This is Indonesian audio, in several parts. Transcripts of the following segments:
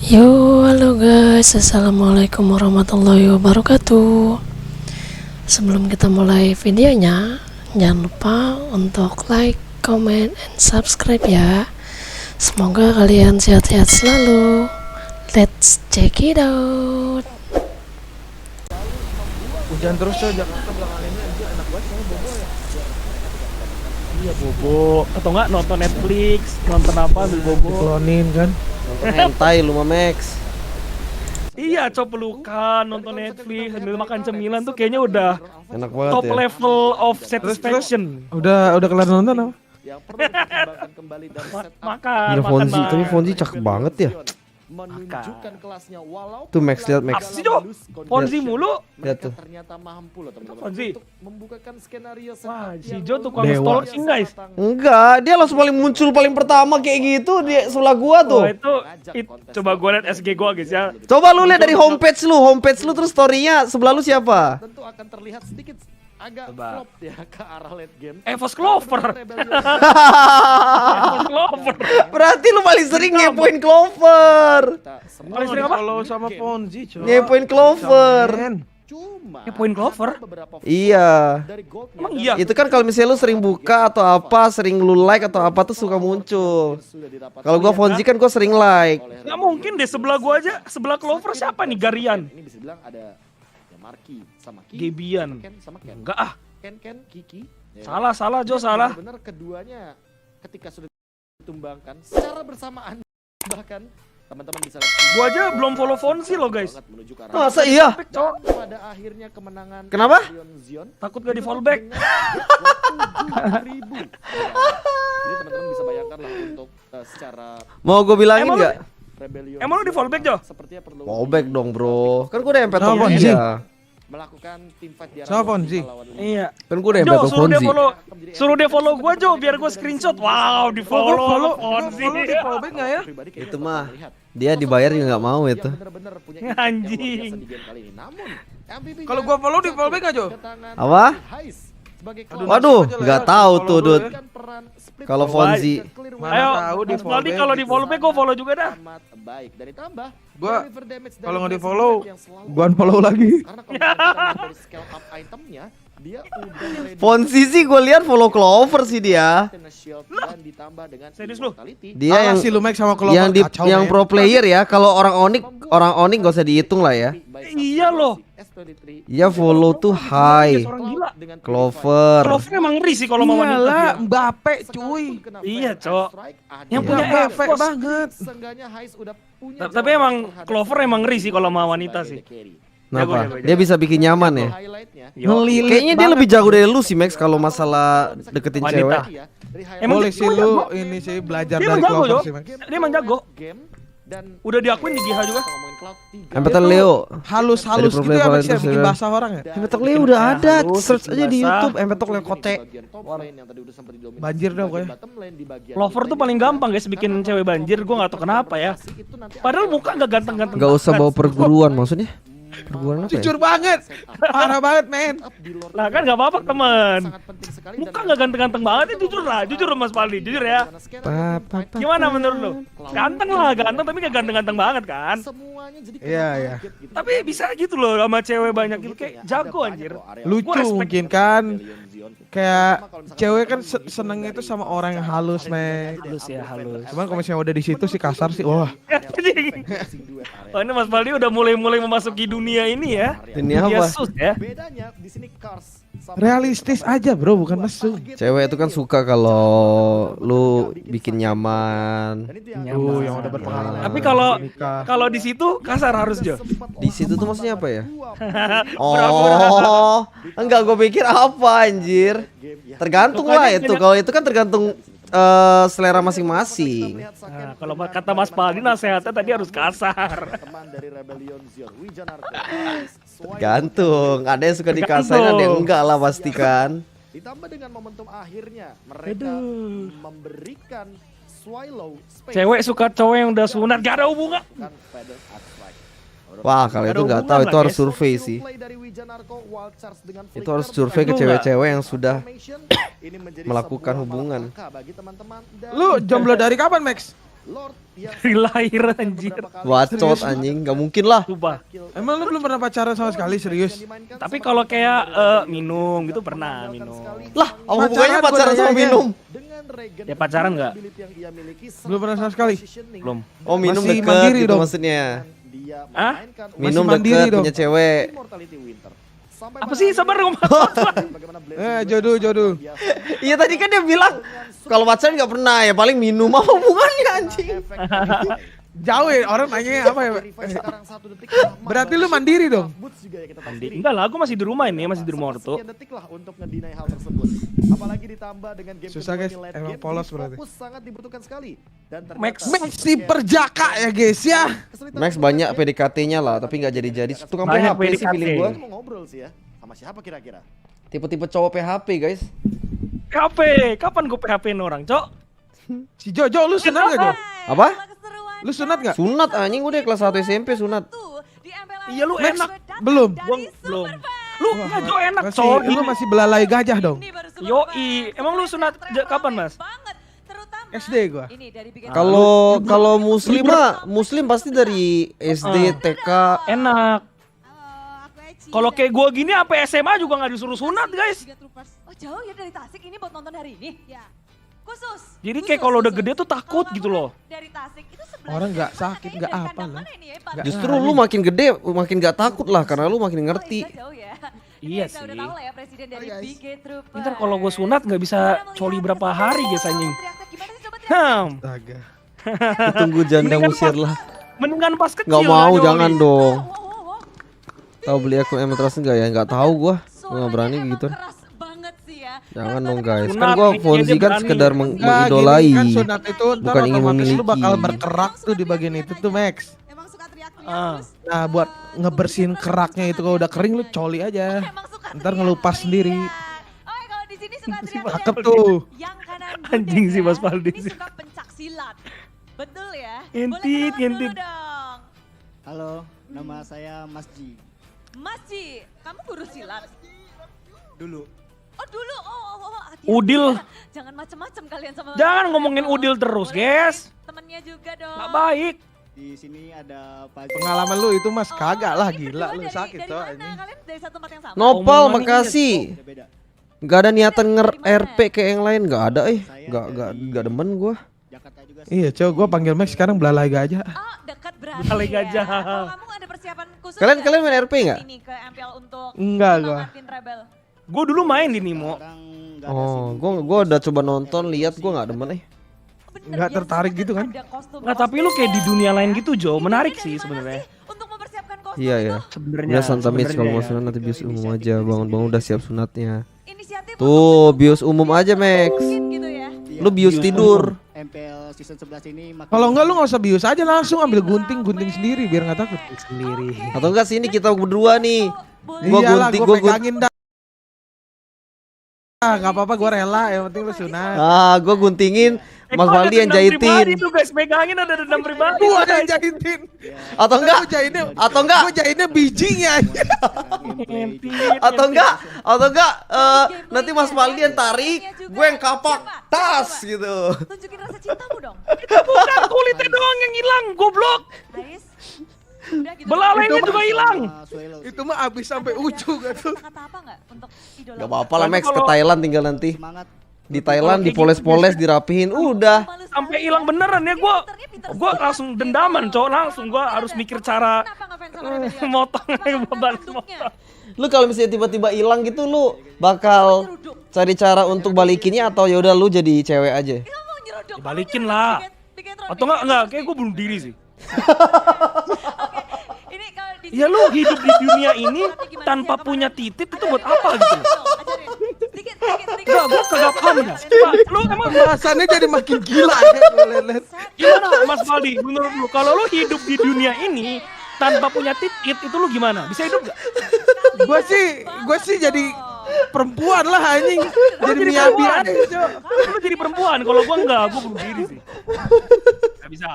Yo, halo guys, assalamualaikum warahmatullahi wabarakatuh. Sebelum kita mulai videonya, jangan lupa untuk like, comment, and subscribe ya. Semoga kalian sehat-sehat selalu. Let's check it out. Hujan terus coy, Jakarta belakangan ini aja enak banget sama bobo ya. Iya bobo, atau enggak nonton Netflix, nonton apa ambil bobo. Diklonin kan. Nonton hentai lu mah Max. Iya, coba pelukan, nonton Netflix, sambil makan cemilan tuh kayaknya udah Enak banget top ya. level of satisfaction. Udah kelar nonton apa? Yang perlu dipertimbangkan kembali dari setup Makan, Gila, makan Fonzi, tapi Bang. Fonzi cakep banget ya. menunjukkan kelasnya walaupun Tuh Max, lihat Max. Apa sih, Jo? Fonzi mulu. Lihat mereka tuh. ternyata mampu loh teman-teman Fonzi. untuk membukakan skenario Wah, setup si yang Jo tukang luar stalking, biasa guys. matang. Enggak, dia langsung paling muncul paling pertama kayak gitu di sebelah gua tuh. Wah, coba gue liat SG gua guys ya. Coba lu lihat dari homepage lu terus story-nya sebelah lu siapa? Tentu akan terlihat sedikit agak Coba. flop ya ke arah late game. Evos Clover. Rebellion Evos Clover. Berarti lu paling sering ngepoin Clover. kita semua Paling sering apa? Follow sama Fonzi coy. Ngepoin Clover. cuma Ngepoin Clover? ada beberapa Iya. dari goldnya Emang dan iya? Itu kan kalau misalnya lu sering buka atau apa, sering lu like atau apa tuh suka muncul. sudah didapatkan Kalau gua Fonzi kan gua sering like. oleh Nggak mungkin deh, sebelah gua aja, sebelah Clover siapa nih? Garian. Ini bisa bilang ada ya Marky sama Ki, Gebian. Ken sama Ken. Enggak ah. Ken Kiki. Ya. Salah Jo, salah. Benar keduanya ketika sudah ditumbangkan secara bersamaan bahkan teman-teman bisa lihat Gua aja belum follow Fonzi loh guys. banget menuju ke arah Masa iya? dan pada akhirnya kemenangan Kenapa? Rebellion Zion Takut gak di fallback. dengan 7.000. Jadi teman-teman bisa bayangkan lah untuk secara Mau gua bilangin Emang lu- enggak? Rebellion Emang lu di Zion fallback, Jo? sepertinya perlu Fallback dong, Bro. Kan gua udah empet Sama sama Fonzi. dia. melakukan tim fight di Sama arah Fonzi. lawan lima. Iya. Kan gua udah Jo, empet sama suruh dia Fonzi. follow. Suruh dia follow gua Jo, biar gua screenshot. Wow, di follow Follow Fonzi. di fallback nggak ya? Pribadi kayaknya Itu bakal mah melihat dia dibayar juga nggak mau yang itu. benar-benar punya impact yang luar Anjing. biasa di game kali ini. Namun MVP Kalau gua follow di fallback nggak, Jo? Apa? Waduh, nggak tahu tuh, Dut. Kalau Fonzi. Mana tahu di Mas Baldi fallback kalau di gitu. follow back gua follow juga dah. baik dan ditambah Gua deliver damage dari kalau nggak di Blazing follow, Blade yang selalu gua unfollow lagi. karena kalau kita lihat dari scale up itemnya dia udah ready Fonzi sih gue lihat follow Clover sih dia. dengan shield dan ditambah dengan Serius lu? immortality. Dia yang si Lumax sama Clover yang di kacau, yang men. pro player ya. Kalau orang Onyx gak usah dihitung lah ya. Iya loh. Iya follow tuh high. Orang gila. Clover. Clover emang ngeri sih kalau mau wanita. Iyalah, dia. Mbappe cuy. Iya, Cok. Yang Iya, punya Mbappe efek banget. Tapi emang Clover emang ngeri sih kalau sama wanita sih. Kenapa? Jago. Dia bisa bikin nyaman ya. Yo. Ngelilit Kayaknya dia banget. lebih jago dari lu sih Max kalau masalah deketin Wanita. cewek. Emang Boleh dia- sih dia lu jago. ini sih belajar Dia dari emang jago, Clover Jo. sih, Max. Dia emang jago. Udah diakuin di GH juga. Empetan Leo. Halus-halus Dari gitu ya Pro Max ya Player bikin Terus bahasa orang ya. Empetok Leo udah ada. halus, Search aja di basah. YouTube Empetok Leo kote. Banjir dah pokoknya. Clover tuh paling gampang guys bikin cewek banjir. Gua nggak tahu kenapa ya. Padahal muka nggak ganteng-ganteng. Gak usah bawa perguruan maksudnya. Perguruan apa ya? Jujur banget. Parah banget, men. Lah kan nggak apa-apa teman. Muka nggak ganteng-ganteng banget ya, jujur Mas Paldi, jujur ya. Gimana menurut lu? Ganteng lah, ganteng tapi nggak ganteng-ganteng banget kan? Iya, iya. Tapi bisa gitu loh sama cewek banyak gitu kayak jago anjir. Lucu Gua respect. mungkin kan. Kayak cewek kan senengnya itu sama orang yang halus, Max. Halus ya, halus. Cuman kalau misalnya udah di situ sih kasar sih. Wah, Oh ini Mas Paldi udah mulai memasuki dunia ini ya. Dunia apa? sus ya. Bedanya di sini Cars sama realistis aja, Bro, bukan mesum. Cewek itu kan suka kalau lu bikin nyaman. Yang udah berpengalaman. Tapi kalau Nikah. kalau di situ kasar harus Jo. Di situ tuh maksudnya apa ya? Oh, enggak gue pikir apa anjir. Tergantung lah itu. Kalau itu kan tergantung selera masing-masing. Nah, kalau kata Mas Paldi nasihatnya tadi harus kasar. teman dari Rebellion Zion Wijanarko. Tergantung. Ada yang suka dikasain, ada yang enggak lah pasti kan. Ditambah dengan momentum akhirnya mereka memberikan Swallow space Cewek suka cowok yang udah sunat gak ada hubungan. kan Feathers at Strike. Wah, kalau itu nggak tahu, itu harus survei sih. Itu harus survei ke cewek-cewek yang sudah melakukan hubungan. Lu jomblo dari kapan, Max? Lord yang Dari lahir anjir. Bacot anjing, nggak mungkin lah. Sumpah. Emang lu belum pernah pacaran sama sekali, serius? Tapi kalau kayak minum gitu pernah minum. Lah, apa hubungannya pacaran sama minum? Ya pacaran nggak? Belum pernah sama sekali? Belum. Oh, minum Masih deket mandiri gitu dong. maksudnya. Hah? Minum Masih mandiri deket dong. punya cewek. Apa sih sabar ngomong? Jodoh. Iya tadi kan dia bilang kalau pacaran nggak pernah ya paling minum, apa hubungannya anjing? Jauh ya, orang nanya apa ya? Berarti lu mandiri dong? Enggak lah, aku masih di rumah ini, masih di rumah ortu. Detik lah untuk ngedeny hal tersebut. Apalagi ditambah dengan game Susah, guys. kedua ini late Emang game, polos jadi berarti. fokus sangat dibutuhkan sekali. Dan ternyata Max Maxi perjaka ya guys ya. kesulitan Max banyak PDKT-nya lah, tapi nggak jadi-jadi. Tukang Banyak PHP sih PDKT. feeling gua. mau ngobrol sih ya. Sama siapa kira-kira? Tipe-tipe cowok PHP guys. PHP, kapan gue PHP-in orang, Cok? Si Jojo lu sunat gak Jo? Apa? Lu sunat gak? Sunat anjing, udah kelas 1 SMP sunat. Iya lu Max, enak. belum. Gua belum. Lu enggak Jo enak, Masih, Cok. lu masih belalai gajah dong. Yoi, emang lu sunat kapan, Mas? SD gua. Kalau muslim pasti dari SD, TK. Enak. Kalau kayak gua gini apa SMA juga nggak disuruh sunat, guys. Oh jauh ya dari Tasik ini buat nonton hari ini? Ya. Khusus. Jadi kayak kalau udah gede tuh takut gitu loh. Dari Tasik itu sebelah. Orang nggak sakit, nggak apa lah. Nggak Justru lu makin gede makin gak takut lah karena lu makin ngerti. Jauh ya. Iya Kita udah sih. tahu lah ya presiden dari Big Gate Trooper. Ntar kalau gue sunat nggak bisa coli berapa hari guys anjing. Gimana sih coba teriak? Astaga. Tunggu janda musir lah. Mendingan pas kecil. Nggak mau, nggak nyoli. jangan dong. Wow, wow, wow. Tahu beli akun Emetras enggak ya? Nggak tahu gua. Gua nggak berani Suaranya gitu. emang keras banget sih ya. Jangan Keras dong banget. guys. Kan Sunat, gua dia Fonzi kan berani. sekedar Nah, mengidolai. gini kan sunat itu ntar bukan ingin otomatis lu memiliki. bakal berkerak tuh di bagian itu tuh Max. Emang suka teriak-teriak Ah. terus. Nah buat ngebersihin keraknya itu kalau udah kering lu coli aja. Emang suka Ntar teriak, ngelupas sendiri. iya. Oh kalau di sini suka teriak. Cakep tuh. Yang kanan Anjing Budet sih, ya. Mas Paldi Ini sih. suka pencak silat. Betul ya? Ngintip, Boleh kenalan dulu ngintip. dong. Halo, nama saya Mas Ji. Mas Ji, kamu guru silat? Dulu. Oh dulu, hati-hati Udil. ya. Jangan macem-macem kalian sama. Jangan ngomongin Udil terus, Boleh guys. Temennya juga dong. Nggak baik. Di sini ada Pak Pengalaman lu itu Mas kagak lah ini gila berdua lu dari- sakit dari tuh mana? ini. Kalian dari satu tempat yang sama? Nopal, Omongan makasih. beda-beda. Nggak ada niatan RP kayak yang lain, nggak ada nggak demen gua. Jakarta juga sih. Iya cow, gua panggil Max sekarang belalai gajah. Oh dekat berarti Balai ya. gajah. Kalau kamu ada persiapan khusus Kalian nggak main RP nggak? Ini ke MPL untuk Enggak gua. semangatin Rebel. Gue dulu main di Nimo. Sekarang nggak ada Oh, sih. gua udah coba nonton, lihat gua nggak demen Bener, Nggak biasanya tertarik gitu kan? ada kostum- Nggak, tapi lu kayak di dunia lain gitu Jo, Ini menarik dari sih mana sebenarnya. sih untuk mempersiapkan kostum Iya itu? ya. Sebenarnya. Udah Santa Mitch kalau mau sebenarnya sunat nanti bius umum aja, bangun-bangun udah siap sunatnya. Inisiatif Tuh, untuk bius umum aja Max. mungkin gitu ya. Iya, Lu bius tidur. MPL season 11 ini makin Kalau enggak lu nggak usah bius aja langsung ambil gunting sendiri biar nggak takut. Sendiri. Atau enggak sini kita berdua nih. Boleh. Gua Iyalah, gunting, gua gua pegangin dah. Nggak apa-apa gua rela, yang penting lu sunat. Ah, gua guntingin, Mas Kok ada Waldi yang dendam pribadi jahitin. tuh guys, pegangin ada dendam pribadi. Gua ada yang jahitin. Atau enggak? Gua jahitinnya, Atau enggak? Gua jahitinnya bijinya. Atau enggak nanti Mas Waldi yang tarik, gue yang kapak tas gitu. Tunjukin rasa cintamu dong. Bukan kulitnya doang yang hilang, goblok. Ais. Udah gitu. Belalainya juga hilang. Itu mah abis sampai ujung gitu. Kata apa enggak untuk idola? Gak apa-apa lah Max, ke Kalau- Thailand tinggal nanti. Semangat. Di Thailand kayak dipoles-poles, dirapihin, udah. Sampai hilang beneran ya, gua langsung dendaman cowok, langsung gua harus mikir cara motong balas motong. Lu kalau misalnya tiba-tiba hilang gitu, lu bakal cari cara untuk balikinnya atau yaudah lu jadi cewek aja? Balikin lah. Atau enggak, kayak gua bunuh diri sih. Ini kalau di Ya lu hidup di dunia ini tanpa punya titik itu buat apa gitu? Dikit. Enggak, gua kagak paham ya. Pak, lu emang Rasanya jadi makin gila ya gua liat-liat. gimana Mas Faldi? Menurut lu, kalau lu hidup di dunia ini tanpa punya titik itu lu gimana? Bisa hidup gak? Gua sih jadi perempuan lah anjing. Jadi jadi miabi perempuan. aja. Cok. Lu jadi perempuan, kalau gua enggak, gua bunuh diri sih. Gak bisa.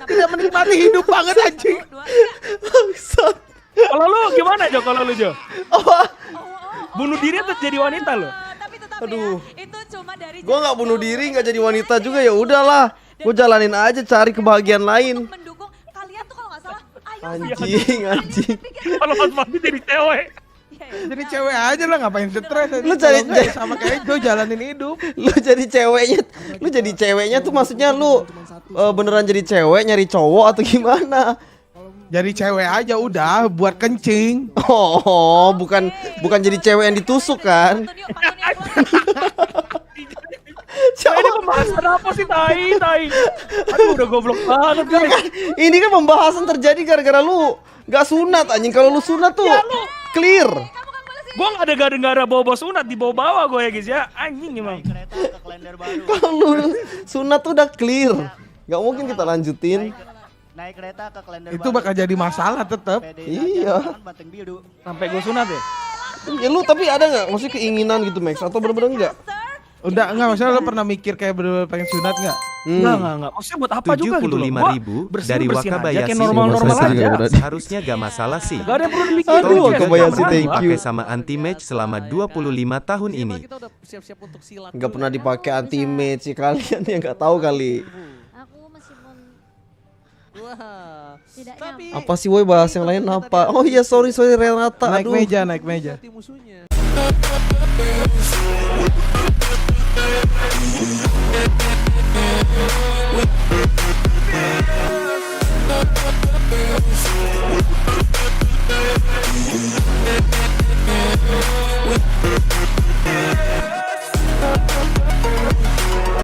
Tidak menikmati hidup banget anjing. Kalau lu gimana Jo? Kalau lu Jo? Bunuh diri atau jadi wanita lo? Tapi tetap Aduh. ya, itu cuma dari Gua nggak bunuh diri, nggak jadi wanita juga, ya udahlah. Gue jalanin aja cari kebahagiaan lain. Untuk mendukung kalian tuh kalau nggak salah. Ayo Anjing. Kalau Mas Fahmi jadi cewek. Jadi cewek aja lah, ngapain stres? Lu cari- Kalau enggak, sama kayak Jo jalanin hidup. Lu jadi ceweknya tuh maksudnya lu beneran jadi cewek nyari cowok atau gimana? Jadi cewek aja udah buat kencing. Oh, bukan jadi cewek yang ditusuk kan? Pantun yuk, pantun yuk. Ini pembahasan apa sih tai? Aduh udah goblok banget guys. Ini kan pembahasan terjadi gara-gara lu gak sunat anjing. Kalau lu sunat tuh clear. Gue gak ada gara-gara bawa sunat di bawah gue ya guys ya. Anjing emang. Kereta ke kalender baru. Kalau lu sunat tuh udah clear. Gak mungkin kita lanjutin. Naik kereta ke kalender Itu bakal jadi masalah tetap. Iya. Banteng biru. Sampai gue sunat ya. Ya lu tapi ada nggak maksudnya keinginan gitu Max atau bener-bener enggak? Udah enggak, masalah lo pernah mikir kayak bener-bener pengen sunat enggak? Enggak. Maksudnya buat apa juga gitu loh. 75.000 dari Wakabayashi kayak normal-normal Saya aja. juga harusnya gak masalah sih. Gak ada yang perlu dipikirin. Aduh, Toh juga Wakabayashi, sudah thank you. dipakai sama anti match selama 25 tahun ini. Kita udah siap-siap untuk silat. Nggak pernah dipakai anti match sih kalian yang nggak tahu kali. Aku meskipun Wah. tidak Tapi Apa sih woi bahas yang lain apa? Oh iya sorry Renata. Naik Aduh. meja. hati musuhnya.